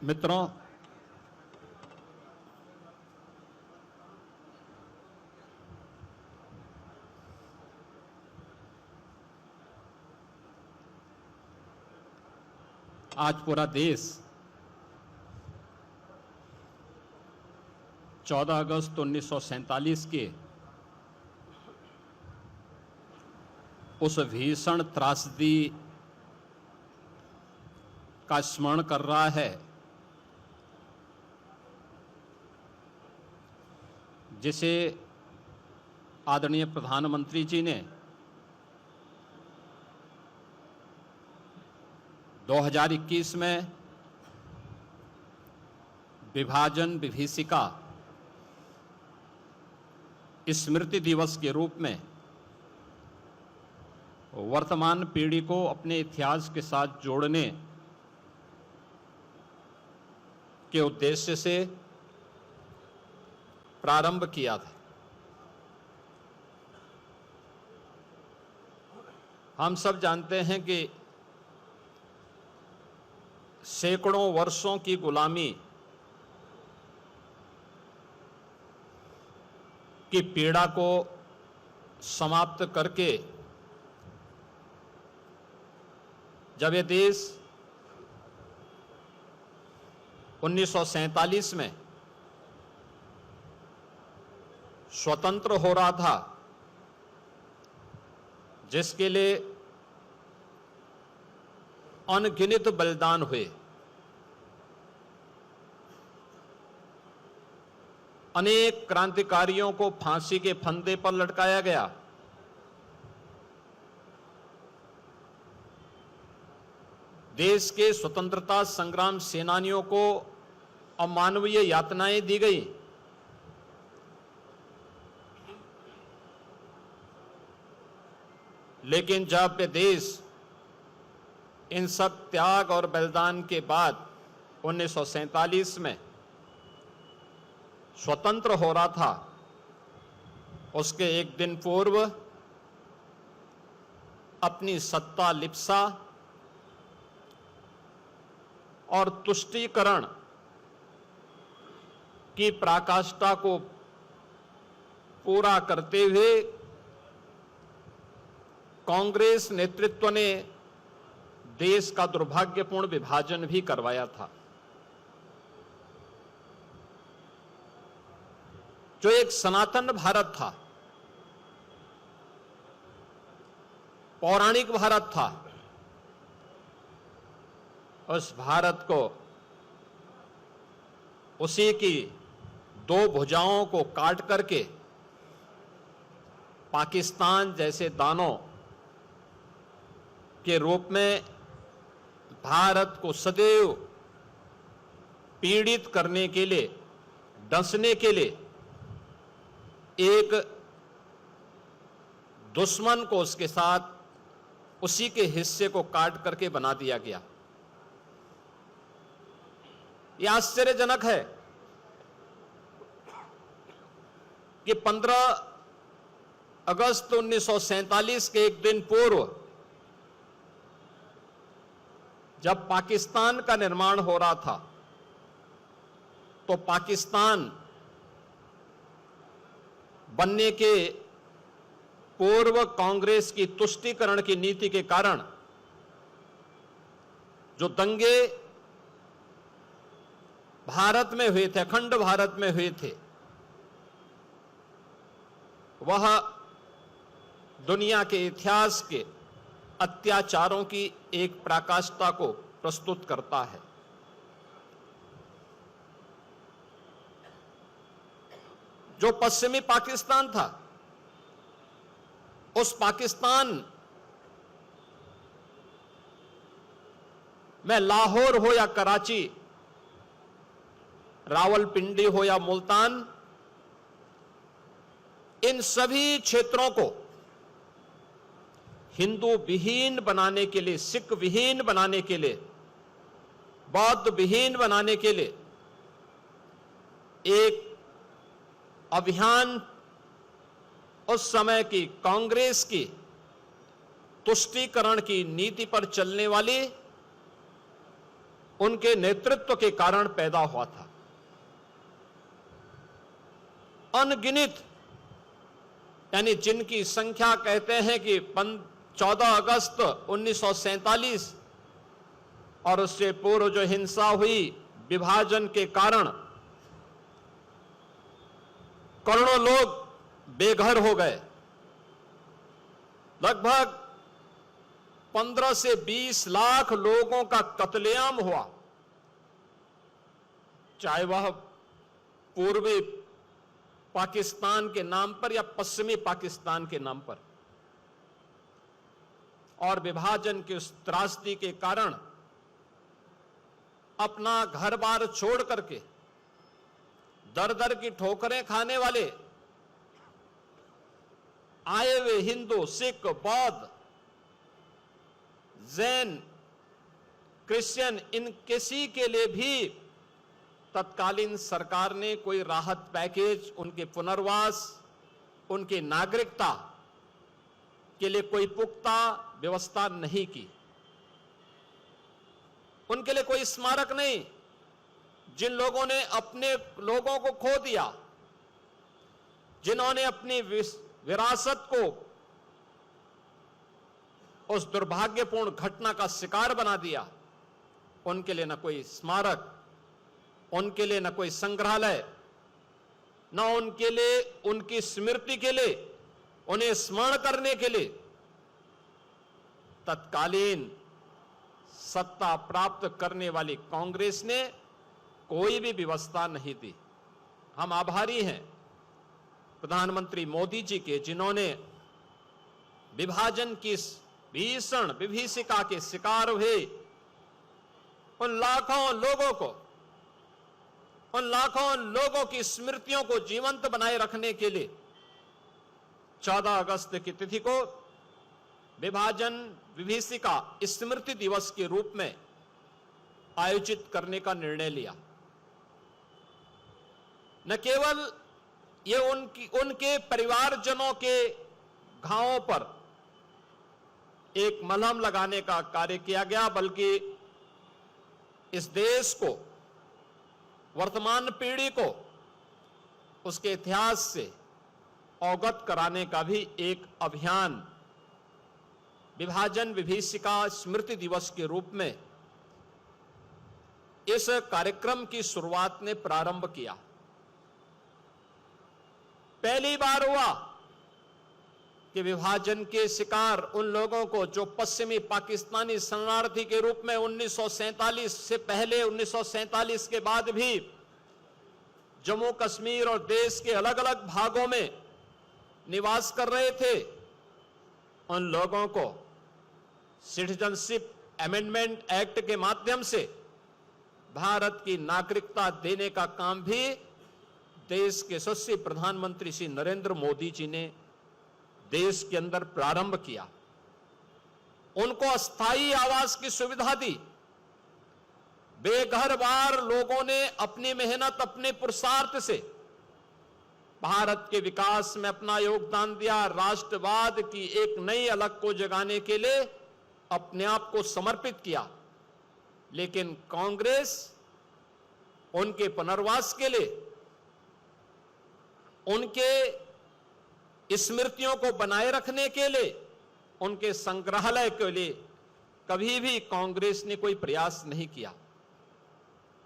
मित्रों, आज पूरा देश 14 अगस्त 1947 के उस भीषण त्रासदी का स्मरण कर रहा है जिसे आदरणीय प्रधानमंत्री जी ने 2021 में विभाजन विभीषिका स्मृति दिवस के रूप में वर्तमान पीढ़ी को अपने इतिहास के साथ जोड़ने के उद्देश्य से प्रारंभ किया था। हम सब जानते हैं कि सैकड़ों वर्षों की गुलामी की पीड़ा को समाप्त करके जब ये देश 1947 में स्वतंत्र हो रहा था, जिसके लिए अनगिनत बलिदान हुए, अनेक क्रांतिकारियों को फांसी के फंदे पर लटकाया गया, देश के स्वतंत्रता संग्राम सेनानियों को अमानवीय यातनाएं दी गई, लेकिन जब ये देश इन सब त्याग और बलिदान के बाद 1947 में स्वतंत्र हो रहा था, उसके एक दिन पूर्व अपनी सत्ता लिप्सा और तुष्टीकरण की पराकाष्ठा को पूरा करते हुए कांग्रेस नेतृत्व ने देश का दुर्भाग्यपूर्ण विभाजन भी करवाया था, जो एक सनातन भारत था, पौराणिक भारत था। उस भारत को, उसी की दो भुजाओं को काट करके पाकिस्तान जैसे दानों के रूप में भारत को सदैव पीड़ित करने के लिए, डसने के लिए एक दुश्मन को उसके साथ उसी के हिस्से को काट करके बना दिया गया। यह आश्चर्यजनक है कि 15 अगस्त 1947 के एक दिन पूर्व जब पाकिस्तान का निर्माण हो रहा था, तो पाकिस्तान बनने के पूर्व कांग्रेस की तुष्टीकरण की नीति के कारण जो दंगे भारत में हुए थे, अखंड भारत में हुए थे, वह दुनिया के इतिहास के अत्याचारों की एक पराकाष्ठा को प्रस्तुत करता है। जो पश्चिमी पाकिस्तान था, उस पाकिस्तान में लाहौर हो या कराची, रावलपिंडी हो या मुल्तान, इन सभी क्षेत्रों को हिंदू विहीन बनाने के लिए, सिख विहीन बनाने के लिए, बौद्ध विहीन बनाने के लिए एक अभियान उस समय की कांग्रेस की तुष्टीकरण की नीति पर चलने वाली उनके नेतृत्व के कारण पैदा हुआ था। अनगिनत, यानी जिनकी संख्या कहते हैं कि 14 अगस्त 1947 और उससे पूर्व जो हिंसा हुई विभाजन के कारण करोड़ों लोग बेघर हो गए। लगभग 15 से 20 लाख लोगों का कत्लेआम हुआ, चाहे वह पूर्वी पाकिस्तान के नाम पर या पश्चिमी पाकिस्तान के नाम पर। और विभाजन की उस त्रासदी के कारण अपना घर बार छोड़ करके दर दर की ठोकरें खाने वाले आए हुए हिंदू, सिख, बौद्ध, जैन, क्रिश्चियन, इन किसी के लिए भी तत्कालीन सरकार ने कोई राहत पैकेज, उनके पुनर्वास, उनकी नागरिकता के लिए कोई पुख्ता व्यवस्था नहीं की। उनके लिए कोई स्मारक नहीं। जिन लोगों ने अपने लोगों को खो दिया, जिन्होंने अपनी विरासत को उस दुर्भाग्यपूर्ण घटना का शिकार बना दिया, उनके लिए न कोई स्मारक, उनके लिए न कोई संग्रहालय, न उनके लिए उनकी स्मृति के लिए, उन्हें स्मरण करने के लिए तत्कालीन सत्ता प्राप्त करने वाली कांग्रेस ने कोई भी व्यवस्था नहीं दी। हम आभारी हैं प्रधानमंत्री मोदी जी के, जिन्होंने विभाजन की भीषण विभीषिका के शिकार हुए उन लाखों लोगों की स्मृतियों को जीवंत बनाए रखने के लिए 14 अगस्त की तिथि को विभाजन विभीषिका स्मृति दिवस के रूप में आयोजित करने का निर्णय लिया। न केवल ये उनके परिवारजनों के घावों पर एक मलहम लगाने का कार्य किया गया, बल्कि इस देश को, वर्तमान पीढ़ी को उसके इतिहास से अवगत कराने का भी एक अभियान विभाजन विभीषिका स्मृति दिवस के रूप में इस कार्यक्रम की शुरुआत ने प्रारंभ किया। पहली बार हुआ कि विभाजन के शिकार उन लोगों को जो पश्चिमी पाकिस्तानी शरणार्थी के रूप में 1947 से पहले, 1947 के बाद भी जम्मू कश्मीर और देश के अलग अलग भागों में निवास कर रहे थे, उन लोगों को सिटीजनशिप अमेंडमेंट एक्ट के माध्यम से भारत की नागरिकता देने का काम भी देश के यशस्वी प्रधानमंत्री श्री नरेंद्र मोदी जी ने देश के अंदर प्रारंभ किया। उनको अस्थायी आवास की सुविधा दी। बेघर बार लोगों ने अपनी मेहनत, अपने पुरुषार्थ से भारत के विकास में अपना योगदान दिया। राष्ट्रवाद की एक नई अलग को जगाने के लिए अपने आप को समर्पित किया। लेकिन कांग्रेस उनके पुनर्वास के लिए, उनके स्मृतियों को बनाए रखने के लिए, उनके संग्रहालय के लिए कभी भी कांग्रेस ने कोई प्रयास नहीं किया।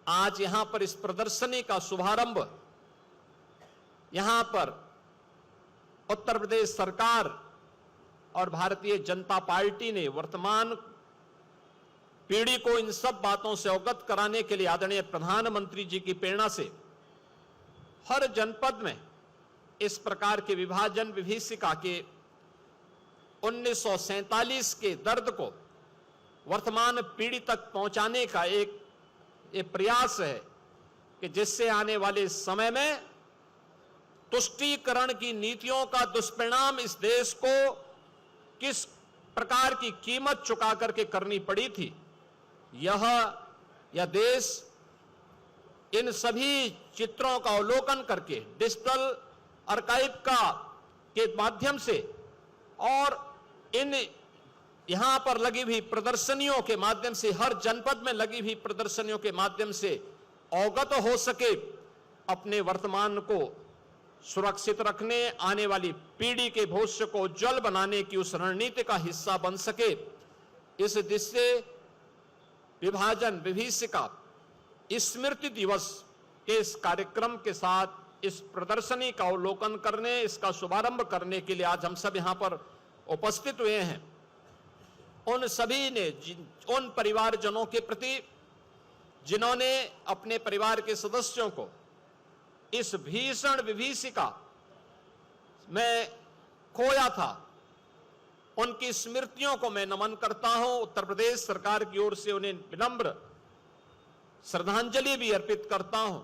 आज यहां पर इस प्रदर्शनी का शुभारंभ यहां पर उत्तर प्रदेश सरकार और भारतीय जनता पार्टी ने वर्तमान पीढ़ी को इन सब बातों से अवगत कराने के लिए आदरणीय प्रधानमंत्री जी की प्रेरणा से हर जनपद में इस प्रकार के विभाजन विभीषिका के 1947 के दर्द को वर्तमान पीढ़ी तक पहुंचाने का एक प्रयास है कि जिससे आने वाले समय में तुष्टीकरण की नीतियों का दुष्परिणाम इस देश को किस प्रकार की कीमत चुका करके करनी पड़ी थी, यह देश इन सभी चित्रों का अवलोकन करके डिजिटल आर्काइव के माध्यम से और इन यहां पर लगी हुई प्रदर्शनियों के माध्यम से, हर जनपद में लगी हुई प्रदर्शनियों के माध्यम से अवगत हो सके, अपने वर्तमान को सुरक्षित रखने, आने वाली पीढ़ी के भविष्य को उज्जवल बनाने की उस रणनीति का हिस्सा बन सके। इस दृष्टि से विभाजन विभीषिका स्मृति दिवस के इस कार्यक्रम के साथ इस प्रदर्शनी का अवलोकन करने, इसका शुभारंभ करने के लिए आज हम सब यहां पर उपस्थित हुए हैं। उन सभी ने, उन परिवारजनों के प्रति जिन्होंने अपने परिवार के सदस्यों को इस भीषण विभीषिका में खोया था, उनकी स्मृतियों को मैं नमन करता हूं। उत्तर प्रदेश सरकार की ओर से उन्हें विनम्र श्रद्धांजलि भी अर्पित करता हूं।